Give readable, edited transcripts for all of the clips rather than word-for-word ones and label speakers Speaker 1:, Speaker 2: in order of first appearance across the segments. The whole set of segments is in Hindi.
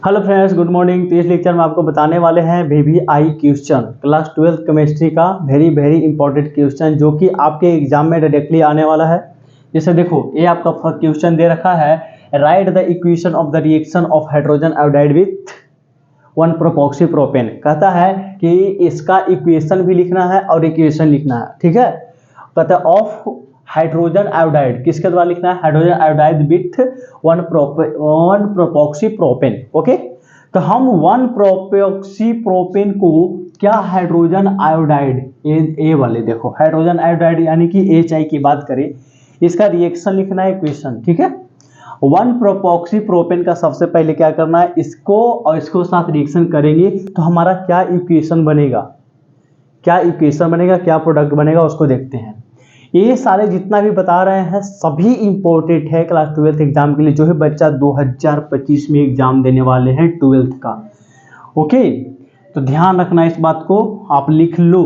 Speaker 1: Hello friends, good morning. तो इस लेक्चर में आपको बताने वाले हैं VVI क्वेश्चन, क्लास 12 केमिस्ट्री का वेरी इंपॉर्टेंट क्वेश्चन जो कि आपके एग्जाम में डायरेक्टली आने वाला है। जैसे देखो, ये आपका फर्स्ट क्वेश्चन दे रखा है, write the equation of the reaction of hydrogen iodide with one propoxy propane. कहता है कि इसका इक्वेशन भी लिखना है और इक्वेशन लिखना है, ठीक है। कहता है ऑफ हाइड्रोजन आयोडाइड, किसके द्वारा लिखना है? Hydrogen iodide with one propoxy propane. Okay, तो हम 1-प्रोपॉक्सी प्रोपेन को क्या हाइड्रोजन आयोडाइड, ए वाले देखो हाइड्रोजन आयोडाइड यानी कि HI की बात करें, इसका रिएक्शन लिखना है, इक्वेशन, ठीक है। 1-प्रोपॉक्सी प्रोपेन का सबसे पहले क्या करना है, इसको और इसको साथ रिएक्शन करेंगे तो हमारा क्या इक्वेशन बनेगा, क्या इक्वेशन बनेगा, क्या प्रोडक्ट बनेगा, उसको देखते हैं। ये सारे जितना भी बता रहे हैं सभी इंपॉर्टेंट है क्लास 12 एग्जाम के लिए, जो है बच्चा 2025 में एग्जाम देने वाले हैं 12th का। ओके, तो ध्यान रखना इस बात को, आप लिख लो।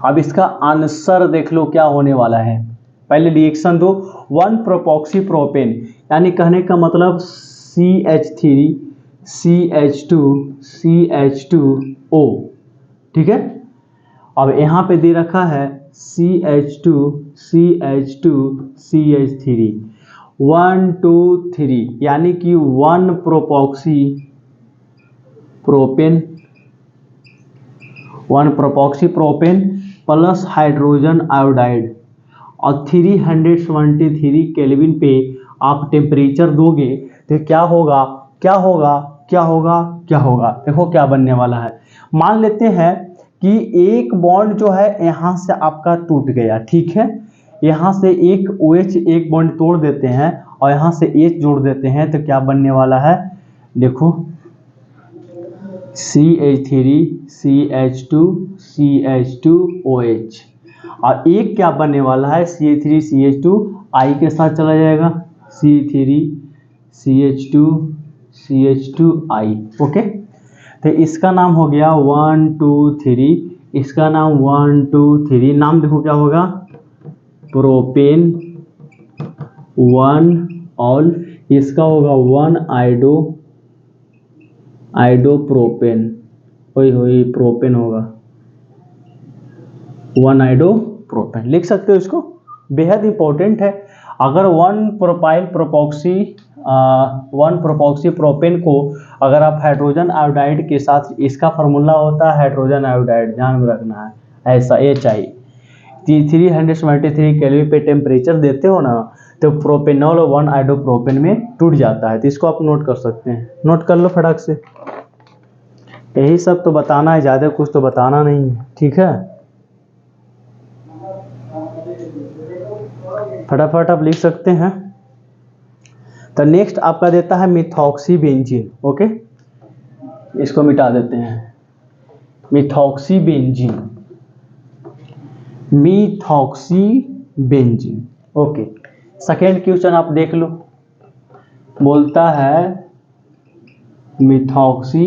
Speaker 1: अब इसका आंसर देख लो क्या होने वाला है। पहले रिएक्शन दो, 1-प्रोपॉक्सी प्रोपेन यानी कहने का मतलब CH3 CH2 CH2O, ठीक है। अब यहाँ पे दे रखा है CH2 CH2 CH3, 1 2 3 यानी कि one propoxy propane, one propoxy propane plus hydrogen iodide, और 373 केल्विन पे आप टेम्परेचर दोगे तो क्या होगा, क्या होगा, क्या होगा, क्या होगा। देखो क्या बनने वाला है। मान लेते हैं कि एक बॉन्ड जो है यहाँ से आपका टूट गया, ठीक है। यहाँ से एक OH एक बॉन्ड तोड़ देते हैं और यहाँ से H जोड़ देते हैं तो क्या बनने वाला है, देखो CH3 CH2 CH2OH, और एक क्या बनने वाला है CH3 CH2 I के साथ चला जाएगा, C3 CH2 CH2I। ओके, तो इसका नाम हो गया 1 2 3, इसका नाम 1 2 3, नाम देखो क्या होगा, प्रोपेन 1 ऑल, इसका होगा 1 आइडो प्रोपेन, वही प्रोपेन होगा, 1 आइडो प्रोपेन लिख सकते हो इसको, बेहद इंपॉर्टेंट है। अगर 1-प्रोपॉक्सी प्रोपेन को अगर आप हाइड्रोजन आयोडाइड के साथ, इसका फार्मूला होता है हाइड्रोजन आयोडाइड, ध्यान में रखना है ऐसा, HI 373 केल्विन पे टेम्परेचर देते हो ना तो प्रोपेनॉल 1 आइडो प्रोपेन में टूट जाता है। तो इसको आप नोट कर सकते हैं, नोट कर लो फटाक से। यही सब तो बताना है, ज़्यादा कुछ तो बताना नहीं है, ठीक है। फटाफट आप लिख सकते हैं। तो नेक्स्ट आपका देता है मिथॉक्सी बेंजीन। ओके, इसको मिटा देते हैं, methoxy benzene. Okay, second question आप देख लो, बोलता है मिथॉक्सी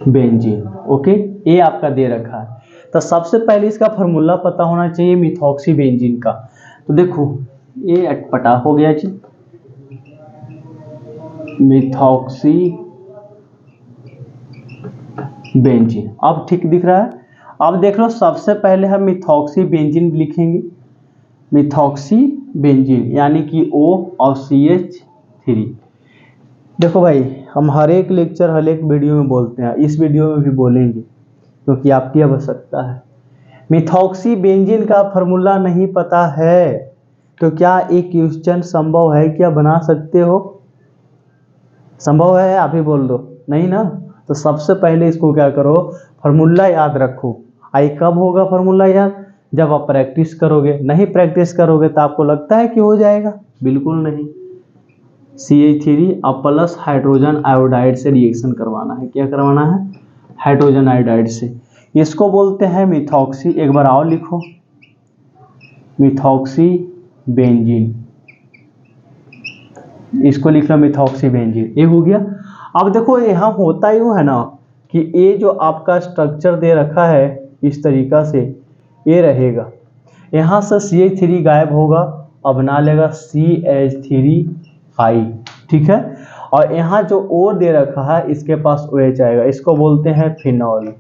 Speaker 1: बेंजीन। ओके, ये आपका दे रखा है। तो सबसे पहले इसका फार्मूला पता होना चाहिए मिथॉक्सी बेंजीन का। तो देखो ये अटपटा हो गया जी, मिथॉक्सी बेंजीन, अब ठीक दिख रहा है। अब देख लो, सबसे पहले हम मिथॉक्सी बेंजीन लिखेंगे, मिथॉक्सी बेंजीन यानी कि O और CH3। देखो भाई, हम हर एक लेक्चर हर एक वीडियो में बोलते हैं, इस वीडियो में भी बोलेंगे क्योंकि आपकी आवश्यकता है। मिथॉक्सी बेंजीन का फार्मूला नहीं पता है तो क्या एक क्वेश्चन संभव है, क्या बना सकते हो? संभव है? आप ही बोल दो, नहीं ना। तो सबसे पहले इसको क्या करो, फार्मूला याद रखो। आई कब होगा फार्मूला याद? जब आप प्रैक्टिस करोगे। नहीं प्रैक्टिस करोगे तो आपको लगता है कि हो जाएगा, बिल्कुल नहीं। CH3 और प्लस हाइड्रोजन आयोडाइड से रिएक्शन करवाना है। क्या करवाना है? हाइड्रोजन आयोडाइड से। इसको बोलते हैं मिथॉक्सी, एक बार और लिखो, मिथॉक्सी बेंजीन, इसको लिख लो मिथॉक्सी बेंजीन। ये हो गया। अब देखो यहाँ होता यूँ है ना कि ये जो आपका स्ट्रक्चर दे रखा है इस तरीका से ये रहेगा, यहाँ से CH3 गायब होगा, अब बना लेगा CH3I, ठीक है। और यहाँ जो O दे रखा है इसके पास OH आएगा, इसको बोलते हैं फिनॉल।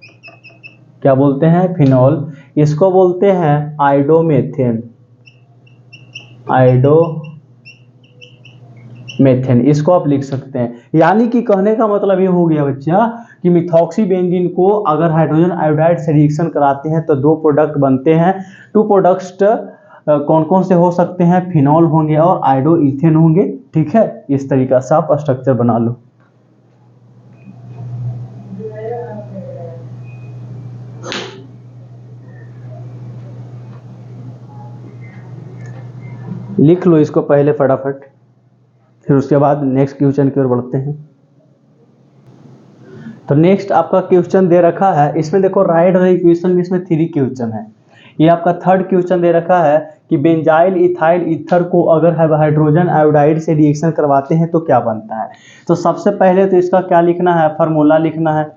Speaker 1: क्या बोलते हैं? फिनॉल। इसको बोलते हैं आइडोमेथेन, आइडोमेथेन, इसको आप लिख सकते हैं। यानी कि कहने का मतलब ये हो गया बच्चा कि मिथॉक्सी बेंजीन को अगर हाइड्रोजन आयोडाइड से रिएक्शन कराते हैं तो दो प्रोडक्ट बनते हैं। टू प्रोडक्ट्स कौन कौन से हो सकते हैं? फिनॉल होंगे और आइडो इथेन होंगे। ठीक है, इस तरीका से आप स्ट्रक्चर बना लो। लिख लो इसको पहले फटाफट, फिर उसके बाद नेक्स्ट क्वेश्चन की ओर बढ़ते हैं। तो नेक्स्ट आपका क्वेश्चन दे रखा है, इसमें देखो राइट द इक्वेशन में इसमें 3 क्वेश्चन है। ये आपका थर्ड क्वेश्चन दे रखा है कि बेंजाइल इथाइल ईथर को अगर हाइड्रोजन आयोडाइड से रिएक्शन करवाते हैं तो क्या बनता है। तो सबसे पहले तो इसका क्या लिखना है? फार्मूला लिखना है।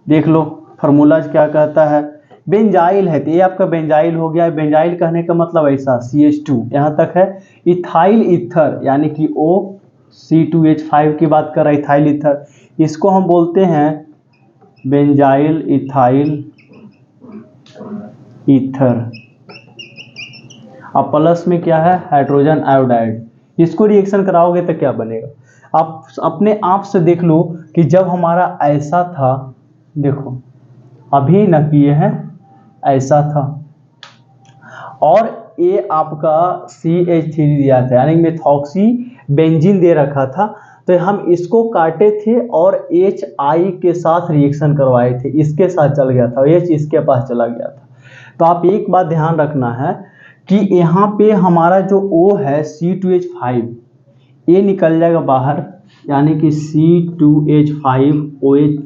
Speaker 1: देख लो फार्मूला क्या कहता है। बेंजाइल है तो ये आपका बेंजाइल हो गया। बेंजाइल कहने का मतलब ऐसा CH2 यहाँ तक है। इथाइल ईथर यानी कि OC2H5 की बात कर रहा है, इथाइल ईथर, इसको हम बोलते हैं बेंजाइल इथाइल ईथर। अब प्लस में क्या है? Hydrogen iodide. इसको रिएक्शन कराओगे तो क्या बनेगा? आप अपने आप से देख लो कि जब हमारा ऐसा था, देखो अभी न किए हैं, ऐसा था और ये आपका CH3 दिया था यानी मेथॉक्सी बेंजीन दे रखा था, तो हम इसको काटे थे और HI के साथ रिएक्शन करवाए थे, इसके साथ चल गया था, H इसके पास चला गया था। तो आप एक बात ध्यान रखना है कि यहाँ पे हमारा जो O है C2H5 ये निकल जाएगा बाहर, यानी कि C2H5OH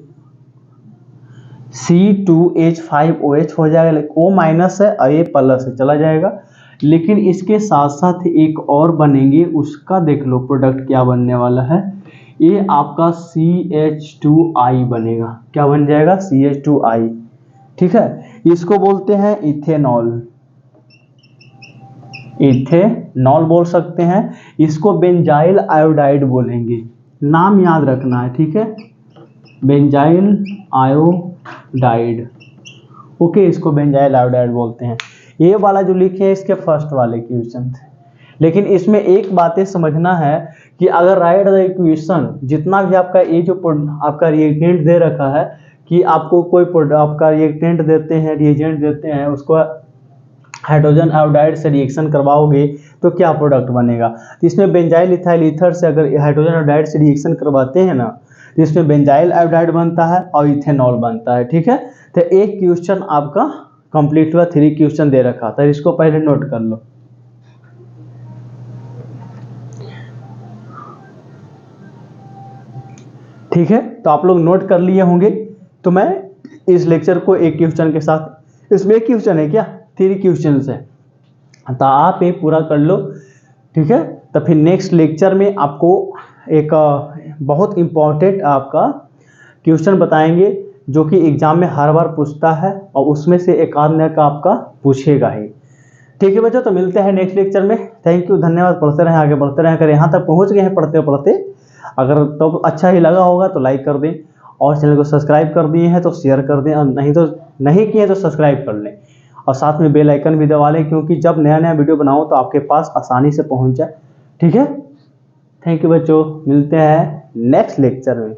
Speaker 1: C2H5OH हो जाएगा। O माइनस है और ये प्लस है, चला जाएगा। लेकिन इसके साथ साथ एक और बनेंगे, उसका देख लो प्रोडक्ट क्या बनने वाला है। ये आपका CH2I बनेगा। क्या बन जाएगा? CH2I। ठीक है, इसको बोलते हैं इथेनॉल, इथेनॉल बोल सकते हैं। इसको बेंजाइल आयोडाइड बोलेंगे, नाम याद रखना है। ठीक है, बेंजाइल आयोडाइड। ओके, इसको बेंजाइल आयोडाइड बोलते हैं। ये वाला जो लिखे है इसके फर्स्ट वाले क्वेश्चन थे। लेकिन इसमें एक बातें समझना है कि अगर राइट द इक्वेशन, जितना भी आपका ये जो आपका रिएजेंट दे रखा है कि आपको कोई आपका रिएजेंट देते हैं, रिएजेंट देते हैं, उसको हाइड्रोजन आयोडाइड से रिएक्शन करवाओगे तो क्या प्रोडक्ट बनेगा। तो इसमें बेंजाइल इथाइल ईथर से अगर हाइड्रोजन आयोडाइड से रिएक्शन करवाते हैं ना, तो इसमें बेंजाइल आयोडाइड बनता है और इथेनॉल बनता है। ठीक है, तो एक क्वेश्चन आपका कंप्लीट हुआ, 3 क्वेश्चन दे रखा था, इसको पहले नोट कर लो। ठीक है, तो आप लोग नोट कर लिए होंगे। तो मैं इस लेक्चर को एक क्वेश्चन के साथ, इसमें एक क्वेश्चन है क्या, 3 क्वेश्चन है, तो आप ये पूरा कर लो। ठीक है, तो फिर नेक्स्ट लेक्चर में आपको एक बहुत इंपॉर्टेंट आपका क्वेश्चन बताएंगे जो कि एग्जाम में हर बार पूछता है और उसमें से एक आध का आपका पूछेगा ही। ठीक है बच्चों, तो मिलते हैं नेक्स्ट लेक्चर में। थैंक यू, धन्यवाद। पढ़ते रहें, आगे बढ़ते रहें। अगर यहाँ तक पहुँच गए हैं पढ़ते पढ़ते, अगर तो अच्छा ही लगा होगा तो लाइक कर दें, और चैनल को सब्सक्राइब कर दिए हैं तो शेयर कर दें, और नहीं किए तो सब्सक्राइब कर लें, और साथ में बेल आइकन भी दबा लें, क्योंकि जब नया नया वीडियो बनाऊँ तो आपके पास आसानी से पहुँच जाए। ठीक है, थैंक यू बच्चों, मिलते हैं नेक्स्ट लेक्चर में।